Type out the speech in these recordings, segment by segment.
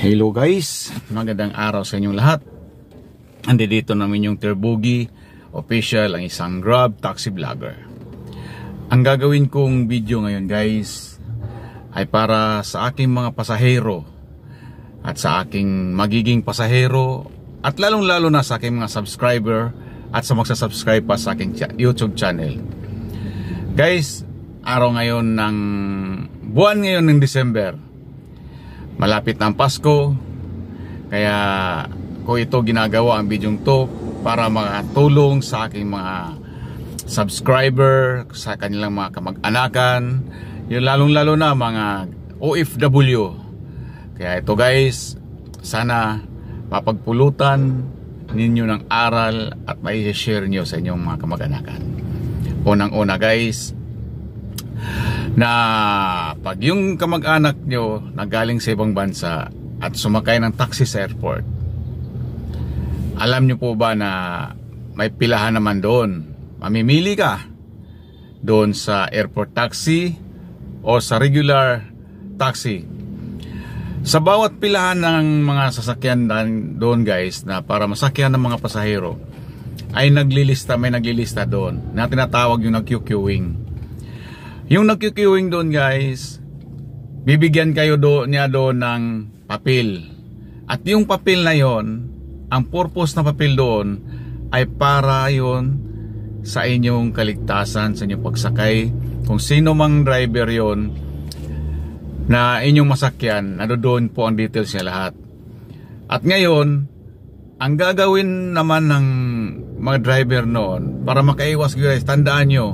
Hello guys, magandang araw sa inyong lahat. Andito namin yung Terbugi Official, ang isang Grab taxi vlogger. Ang gagawin kong video ngayon guys ay para sa aking mga pasahero at sa aking magiging pasahero at lalong lalo na sa aking mga subscriber at sa magsasubscribe pa sa aking YouTube channel. Guys, araw ngayon ng buwan ngayon ng December. Malapit na ang Pasko, kaya ko ito ginagawa ang bidyong to para makatulong sa aking mga subscriber, sa kanilang mga kamag-anakan, yung lalong-lalo na mga OFW. Kaya ito guys, sana mapagpulutan ninyo ng aral at mai-share nyo sa inyong mga kamag-anakan. Unang-una guys, na pag yung kamag-anak nyo nagaling sa ibang bansa at sumakay ng taxi sa airport, alam nyo po ba na may pilahan naman doon? Mamimili ka doon sa airport taxi o sa regular taxi. Sa bawat pilahan ng mga sasakyan doon guys, na para masakyan ng mga pasahero, ay may naglilista doon na tinatawag yung nag-queuing. Yung nag-queuing doon guys, bibigyan kayo niya doon ng papel. At yung papel na yon, ang purpose ng papel doon ay para yon sa inyong kaligtasan, sa inyong pagsakay. Kung sino mang driver yon na inyong masakyan, doon po ang details niya lahat. At ngayon, ang gagawin naman ng mga driver noon, para makaiwas guys, tandaan nyo,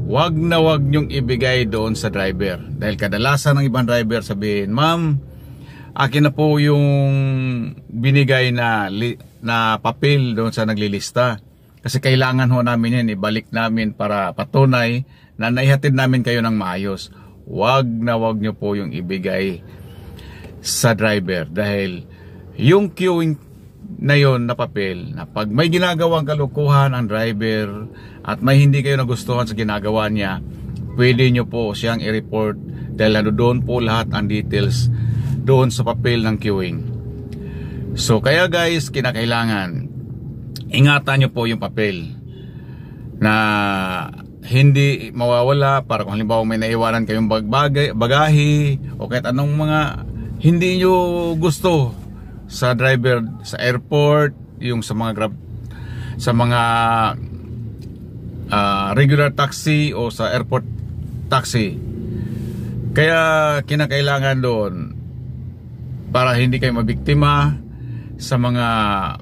wag nyong ibigay doon sa driver. Dahil kadalasan ng ibang driver sabihin, "Ma'am, akin na po yung binigay na papel doon sa naglilista. Kasi kailangan ho namin yan, ibalik namin para patunay na naihatid namin kayo ng maayos." Wag nyo po yung ibigay sa driver. Dahil yung queuing na yon na papel, na pag may ginagawang kalukuhan ang driver at may hindi kayo nagustuhan sa ginagawa niya, pwede nyo po siyang i-report dahil doon po lahat ang details doon sa papel ng queuing. So kaya guys, kinakailangan ingatan nyo po yung papel na hindi mawawala, para kung halimbawa may naiwanan kayong bagahe o kahit anong mga hindi nyo gusto sa driver sa airport, yung sa mga Grab, sa mga regular taxi o sa airport taxi. Kaya kinakailangan doon, para hindi kayo mabiktima sa mga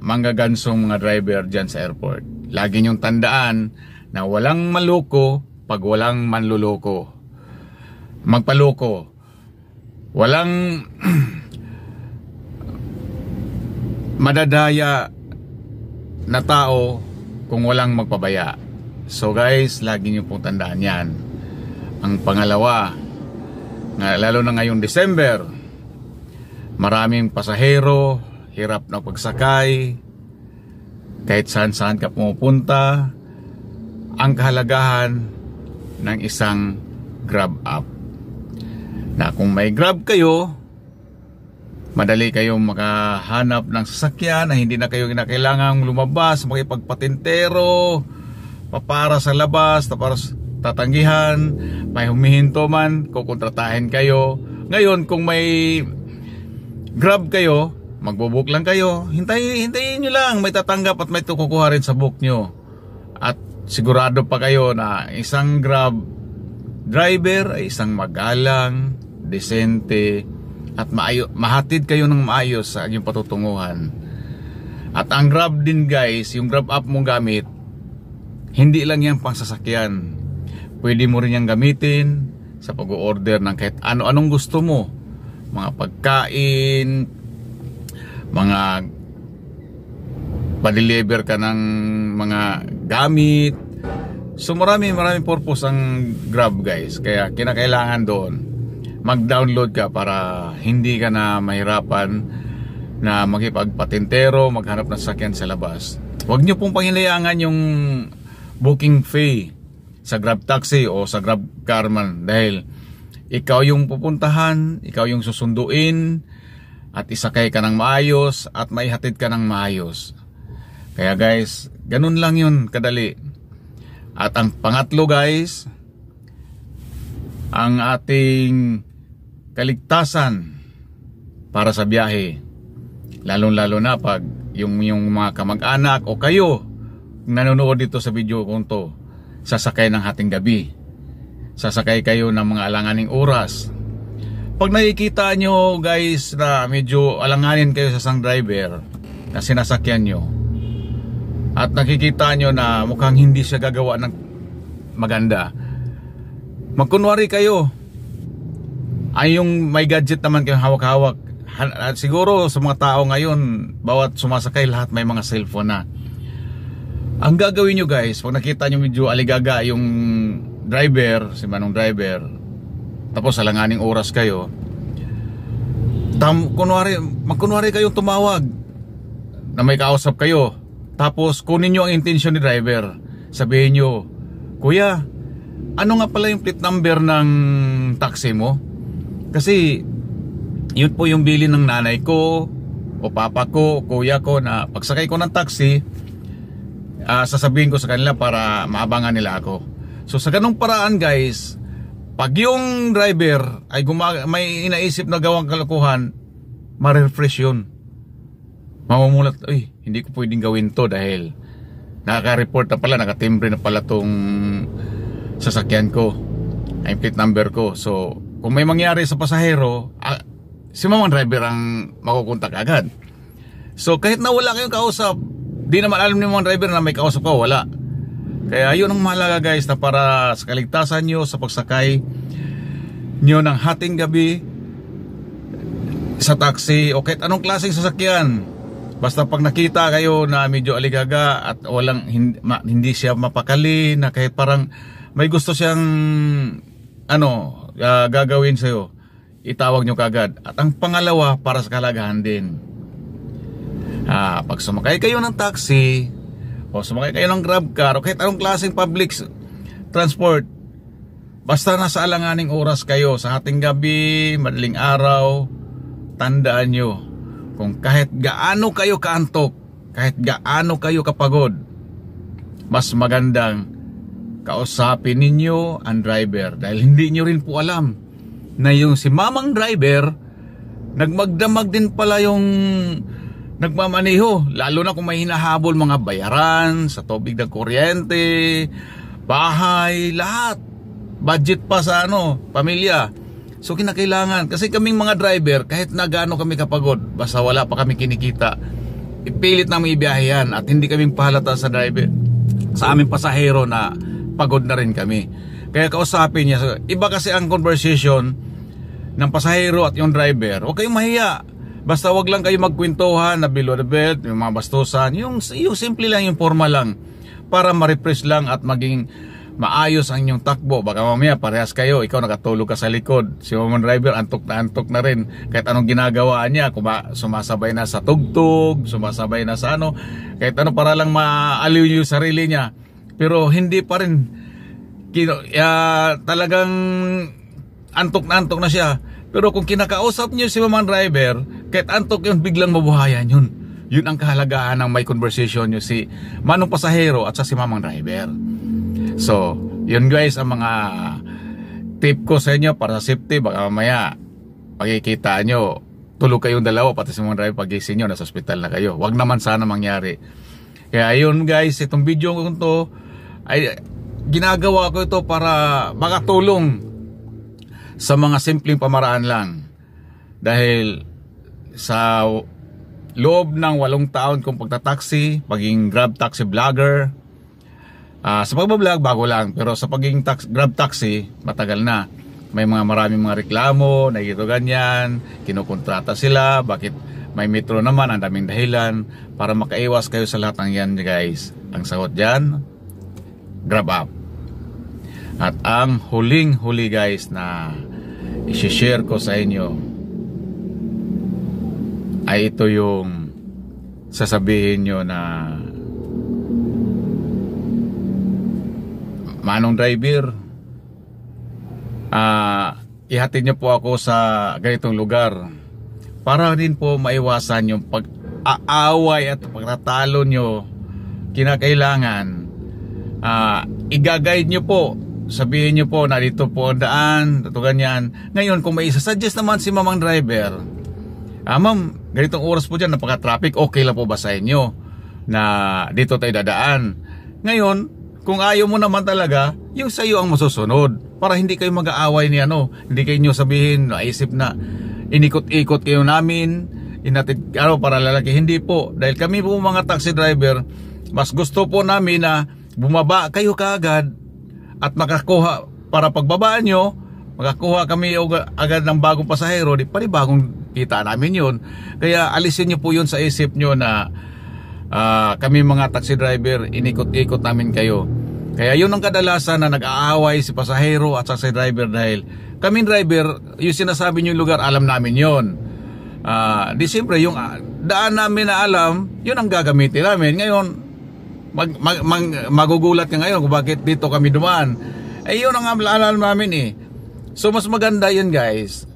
manggagansong mga driver dyan sa airport, lagi nyong tandaan na walang maloko pag walang manluloko. Magpaloko, walang madadaya na tao kung walang magpabaya. So guys, lagi nyo pong tandaan yan. Ang pangalawa, lalo na ngayong December, maraming pasahero, hirap na pagsakay, kahit saan ka pumupunta. Ang kahalagahan ng isang Grab app, na kung may Grab kayo, madali kayong makahanap ng sasakyan na hindi na kayo kailangang lumabas, makipagpatintero, papara sa labas, tapos tatanggihan, may humihinto man, kukontratahin kayo. Ngayon, kung may Grab kayo, magbo-book lang kayo, hintayin nyo lang, may tatanggap at may tukukuha rin sa book nyo. At sigurado pa kayo na isang Grab driver ay isang magalang, desente, at mahatid kayo ng maayos sa inyong patutunguhan. At ang Grab din guys, yung Grab app mong gamit, hindi lang yan pang sasakyan. Pwede mo rin yung gamitin sa pag-order ng kahit ano-anong gusto mo. Mga pagkain, mga pa-deliver ka ng mga gamit. So maraming purpose ang Grab guys. Kaya kinakailangan doon mag-download ka para hindi ka na mahirapan na makipagpatintero, maghanap ng sasakyan sa labas. Huwag nyo pong panghilayangan yung booking fee sa Grab taxi o sa Grab car man, dahil ikaw yung pupuntahan, ikaw yung susunduin, at isakay ka ng maayos at maihatid ka ng maayos. Kaya guys, ganun lang yun kadali. At ang pangatlo guys, ang ating kaligtasan para sa biyahe. Lalo na pag yung mga kamag-anak o kayo nanonood dito sa video kong to, sasakay ng hating gabi. Sasakay kayo ng mga alanganing oras. Pag nakikita nyo guys na medyo alanganin kayo sa isang driver na sinasakyan nyo, at nakikita nyo na mukhang hindi siya gagawa ng maganda, magkunwari kayo. Ay yung may gadget naman kayo hawak-hawak. Siguro sa mga tao ngayon, bawat sumasakay lahat may mga cellphone na. Ang gagawin nyo guys, pag nakita nyo medyo aligaga yung driver, si manong driver, tapos alanganing oras kayo, magkunwari kayong tumawag na may kausap kayo. Tapos kunin nyo ang intensyon ni driver. Sabihin nyo, kuya, ano nga pala yung plate number ng taxi mo? Kasi yun po yung bilin ng nanay ko o papa ko o kuya ko, na pagsakay ko ng taxi, sasabihin ko sa kanila para maabangan nila ako. So sa ganung paraan guys, pag yung driver ay may inaisip na gawang kalokohan, ma-refresh yun. Mamumulat, hindi ko pwedeng gawin to dahil nakaka-report na pala, nakatimbre na pala tong sasakyan ko, ay plate number ko. So kung may mangyari sa pasahero, si mamang driver ang makukontak agad. So kahit na wala kayong kausap, di naman alam ni mga driver na may kausap ko, wala. Kaya yun ang mahalaga guys, na para sa kaligtasan nyo sa pagsakay nyo ng hating gabi sa taxi o kahit anong klaseng sasakyan. Basta pag nakita kayo na medyo aligaga at hindi siya mapakali, na kahit parang may gusto siyang gagawin sa'yo, itawag nyo kagad. At ang pangalawa, para sa kalagahan din, pag sumakay kayo ng taxi o sumakay kayo ng grab car o kahit anong klaseng public transport, basta nasa alanganing oras kayo sa hating gabi, madaling araw, tandaan nyo, kung kahit gaano kayo kaantok, kahit gaano kayo kapagod, mas magandang kausapin ninyo ang driver, dahil hindi nyo rin po alam na yung si mamang driver nagmagdamag din pala yung nagmamaneho, lalo na kung may hinahabol mga bayaran sa tubig ng kuryente, bahay, lahat, budget pa sa pamilya. So kinakailangan, kasi kaming mga driver, kahit na gaano kami kapagod, basta wala pa kami kinikita, ipilit namin ibiyahe yan, at hindi kaming pahalata sa driver, sa aming pasahero, na pagod na rin kami. Kaya kausapin niya. Iba kasi ang conversation ng pasahero at yung driver. Huwag kayong mahiya. Basta wag lang kayo magkwentuhan na below the belt, yung mga bastusan, yung simple lang, yung formal lang, para ma-refresh lang at maging maayos ang inyong takbo. Baka mamaya parehas kayo, ikaw nakatulog ka sa likod, si mamang driver antok na rin, kahit anong ginagawa niya, sumasabay na sa tugtog, sumasabay na sa kahit para lang maaliw yung sarili niya, pero hindi pa rin talagang antok na siya. Pero kung kinakausap niyo si mamang driver, kahit antok yun, biglang mabuhayan yun. Yun ang kahalagahan ng may conversation nyo si manong pasahero at sa si mamang driver. So, yun guys ang mga tip ko sa inyo para sa safety. Baka mamaya pagkikita nyo, tulog kayong dalawa, pati si mamang driver, pagising nyo, nasa hospital na kayo. Wag naman sana mangyari. Kaya yun guys, itong video ko to, ay ginagawa ko ito para makatulong sa mga simpleng pamaraan lang. Dahil sa loob ng 8 taon kong pagtataksi, pagiging grab taxi vlogger, sa pagbablog bago lang, pero sa pagiging grab taxi matagal na. May maraming mga reklamo na ito ganyan, kinukontrata sila, bakit may metro naman, ang daming dahilan. Para makaiwas kayo sa lahat ng yan guys, ang sagot dyan, Grab app. At ang huling-huli guys na i-share ko sa inyo ay ito yung sasabihin nyo na, manong driver, ihatid nyo po ako sa ganitong lugar. para din po maiwasan yung pag-aaway at pagtatalo nyo. Kinakailangan i-guide nyo po, sabihin nyo po na dito po ang daan, ito ganyan. Ngayon kung may isa-suggest naman si mamang driver, ma'am, ganitong oras po dyan, napaka-traffic, okay lang po ba sa inyo na dito tayo dadaan? Ngayon, kung ayaw mo naman talaga, yung sa iyo ang masusunod, para hindi kayo mag-aaway ni hindi kayo nyo sabihin, naisip na inikot-ikot kayo namin, inatid para lalaki. Hindi po, dahil kami po mga taxi driver, mas gusto po namin na bumaba kayo kaagad at makakuha, para pagbabaan nyo, makakuha kami agad ng bagong pasahero, di bagong kita namin yun. Kaya alisin nyo po yun sa isip nyo na kami mga taxi driver, inikot-ikot namin kayo. Kaya yun ang kadalasan na nag-aaway si pasahero at taxi driver, dahil kami driver, yung sinasabi nyo yung lugar, alam namin yun. Di siyempre yung daan namin na alam, yun ang gagamitin namin. Ngayon magugulat ka ngayon kung bakit dito kami dumaan. Yun ang alam namin So mas maganda yun, guys.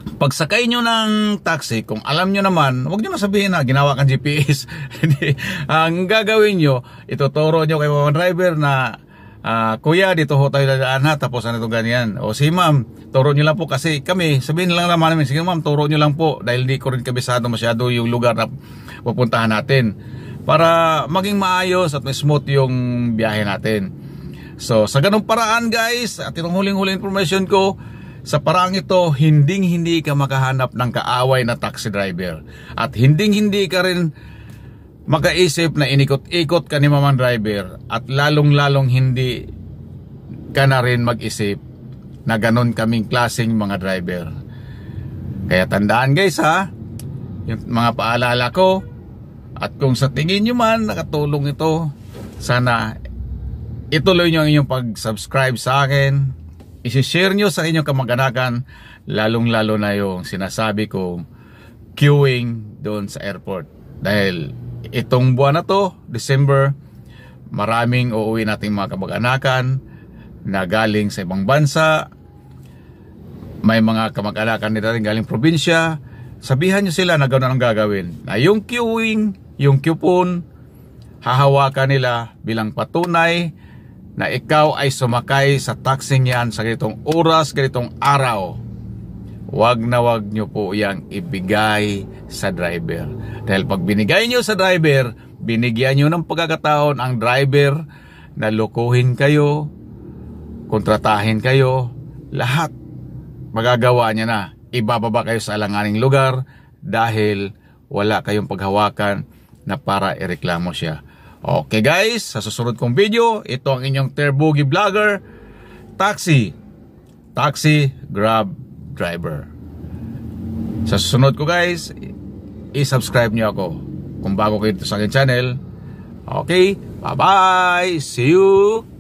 Pagsakay nyo ng taxi, kung alam nyo naman, huwag nyo na sabihin na ginawa kang GPS. Ang gagawin nyo, ituturo nyo kay mga driver na kuya, dito ho tayo dadaan ha, tapos ano ito ganyan. O si ma'am, turo nyo lang po, kasi kami, sabihin lang naman namin, sige ma'am, turo nyo lang po, dahil di ko rin kabisado masyado yung lugar na pupuntahan natin, para maging maayos at smooth yung biyahe natin. So sa ganung paraan, guys, at itong huling-huling information ko, sa paraang ito, hindi ka makahanap ng kaaway na taxi driver. At hindi ka rin makaisip na inikot-ikot ka ni mamang driver. At lalong-lalong hindi ka na rin mag-isip na ganon kaming klaseng mga driver. Kaya tandaan, guys, yung mga paalala ko. At kung sa tingin nyo man nakatulong ito, sana ituloy nyo ang inyong pag-subscribe sa akin. I-share nyo sa inyong kamag-anakan, lalong-lalo na yung sinasabi kong queuing doon sa airport. Dahil itong buwan na to, December, maraming uuwi nating mga kamag-anakan na galing sa ibang bansa. May mga kamag-anakan nila rin galing probinsya. Sabihan nyo sila na gano'n ang gagawin. Na yung queuing, yung coupon, hahawakan nila bilang patunay na ikaw ay sumakay sa taxing yan sa ganitong oras, ganitong araw. Wag na wag nyo po yang ibigay sa driver. Dahil pag binigay nyo sa driver, binigyan nyo ng pagkakataon ang driver na lukuhin kayo, kontratahin kayo, lahat magagawa niya na. Ibababa kayo sa alanganing lugar dahil wala kayong paghawakan na para ireklamo siya. Okay, guys, sa susunod kong video, ito ang inyong Terbugi Vlogger, Taxi Grab Driver. Sa susunod ko, guys, i-subscribe nyo ako kung bago kayo sa aking channel. Okay, bye-bye, see you!